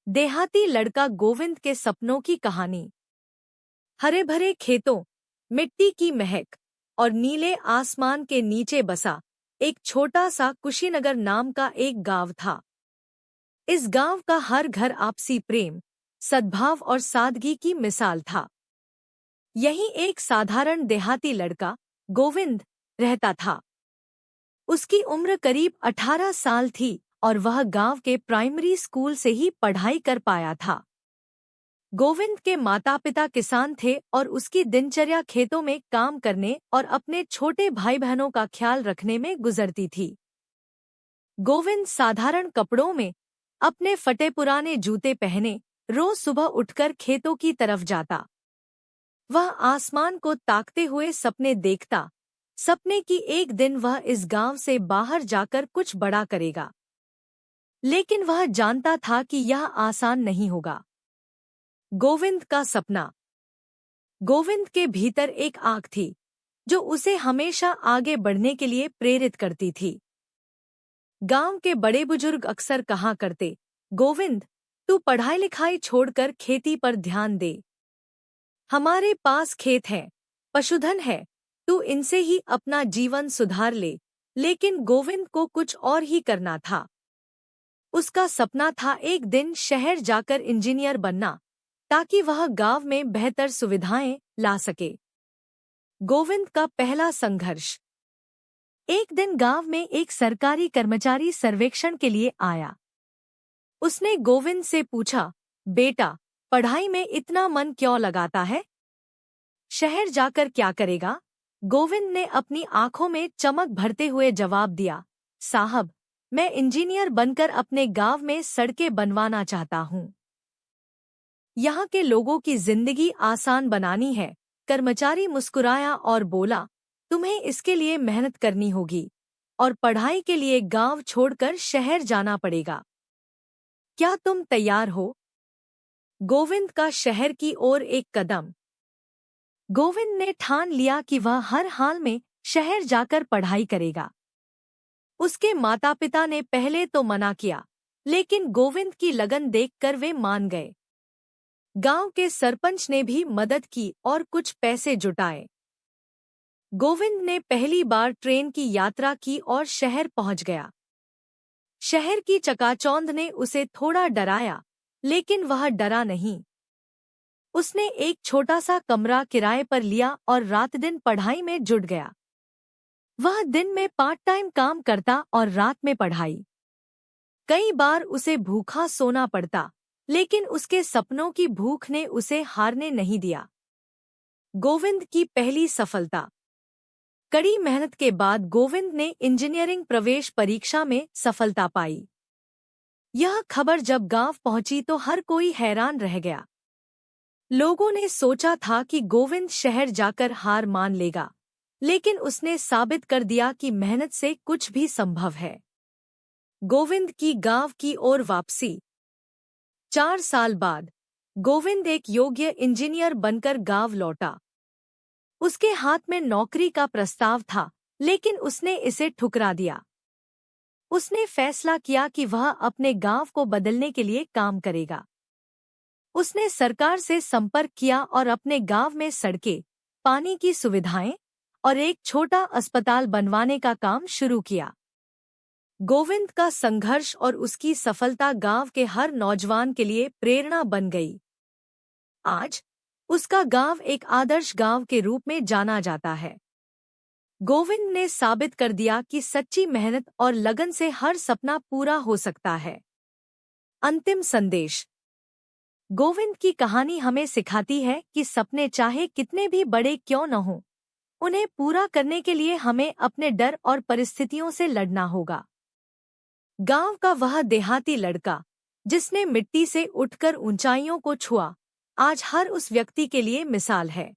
देहाती लड़का गोविंद के सपनों की कहानी। हरे भरे खेतों, मिट्टी की महक और नीले आसमान के नीचे बसा एक छोटा सा कुशीनगर नाम का एक गांव था। इस गांव का हर घर आपसी प्रेम, सद्भाव और सादगी की मिसाल था। यहीं एक साधारण देहाती लड़का गोविंद रहता था। उसकी उम्र करीब 18 साल थी और वह गांव के प्राइमरी स्कूल से ही पढ़ाई कर पाया था। गोविंद के माता पिता किसान थे और उसकी दिनचर्या खेतों में काम करने और अपने छोटे भाई बहनों का ख्याल रखने में गुजरती थी। गोविंद साधारण कपड़ों में अपने फटे पुराने जूते पहने रोज सुबह उठकर खेतों की तरफ जाता। वह आसमान को ताकते हुए सपने देखता, सपने की एक दिन वह इस गांव से बाहर जाकर कुछ बड़ा करेगा। लेकिन वह जानता था कि यह आसान नहीं होगा। गोविंद का सपना। गोविंद के भीतर एक आग थी जो उसे हमेशा आगे बढ़ने के लिए प्रेरित करती थी। गांव के बड़े बुजुर्ग अक्सर कहा करते, गोविंद, तू पढ़ाई लिखाई छोड़कर खेती पर ध्यान दे। हमारे पास खेत है, पशुधन है, तू इनसे ही अपना जीवन सुधार ले। लेकिन गोविंद को कुछ और ही करना था। उसका सपना था एक दिन शहर जाकर इंजीनियर बनना, ताकि वह गांव में बेहतर सुविधाएं ला सके। गोविंद का पहला संघर्ष। एक दिन गांव में एक सरकारी कर्मचारी सर्वेक्षण के लिए आया। उसने गोविंद से पूछा, बेटा, पढ़ाई में इतना मन क्यों लगाता है? शहर जाकर क्या करेगा? गोविंद ने अपनी आंखों में चमक भरते हुए जवाब दिया, साहब, मैं इंजीनियर बनकर अपने गांव में सड़कें बनवाना चाहता हूँ। यहाँ के लोगों की जिंदगी आसान बनानी है। कर्मचारी मुस्कुराया और बोला, तुम्हें इसके लिए मेहनत करनी होगी और पढ़ाई के लिए गांव छोड़कर शहर जाना पड़ेगा। क्या तुम तैयार हो? गोविंद का शहर की ओर एक कदम। गोविंद ने ठान लिया कि वह हर हाल में शहर जाकर पढ़ाई करेगा। उसके माता पिता ने पहले तो मना किया, लेकिन गोविंद की लगन देखकर वे मान गए। गांव के सरपंच ने भी मदद की और कुछ पैसे जुटाए। गोविंद ने पहली बार ट्रेन की यात्रा की और शहर पहुंच गया। शहर की चकाचौंध ने उसे थोड़ा डराया, लेकिन वह डरा नहीं। उसने एक छोटा सा कमरा किराए पर लिया और रात दिन पढ़ाई में जुट गया। वह दिन में पार्ट टाइम काम करता और रात में पढ़ाई। कई बार उसे भूखा सोना पड़ता, लेकिन उसके सपनों की भूख ने उसे हारने नहीं दिया। गोविंद की पहली सफलता। कड़ी मेहनत के बाद गोविंद ने इंजीनियरिंग प्रवेश परीक्षा में सफलता पाई। यह खबर जब गांव पहुंची तो हर कोई हैरान रह गया। लोगों ने सोचा था कि गोविंद शहर जाकर हार मान लेगा, लेकिन उसने साबित कर दिया कि मेहनत से कुछ भी संभव है। गोविंद की गांव की ओर वापसी। 4 साल बाद गोविंद एक योग्य इंजीनियर बनकर गांव लौटा। उसके हाथ में नौकरी का प्रस्ताव था, लेकिन उसने इसे ठुकरा दिया। उसने फैसला किया कि वह अपने गांव को बदलने के लिए काम करेगा। उसने सरकार से संपर्क किया और अपने गांव में सड़कें, पानी की सुविधाएं और एक छोटा अस्पताल बनवाने का काम शुरू किया। गोविंद का संघर्ष और उसकी सफलता गांव के हर नौजवान के लिए प्रेरणा बन गई। आज उसका गांव एक आदर्श गांव के रूप में जाना जाता है। गोविंद ने साबित कर दिया कि सच्ची मेहनत और लगन से हर सपना पूरा हो सकता है। अंतिम संदेश। गोविंद की कहानी हमें सिखाती है कि सपने चाहे कितने भी बड़े क्यों न हों, उन्हें पूरा करने के लिए हमें अपने डर और परिस्थितियों से लड़ना होगा। गांव का वह देहाती लड़का जिसने मिट्टी से उठकर ऊंचाइयों को छुआ, आज हर उस व्यक्ति के लिए मिसाल है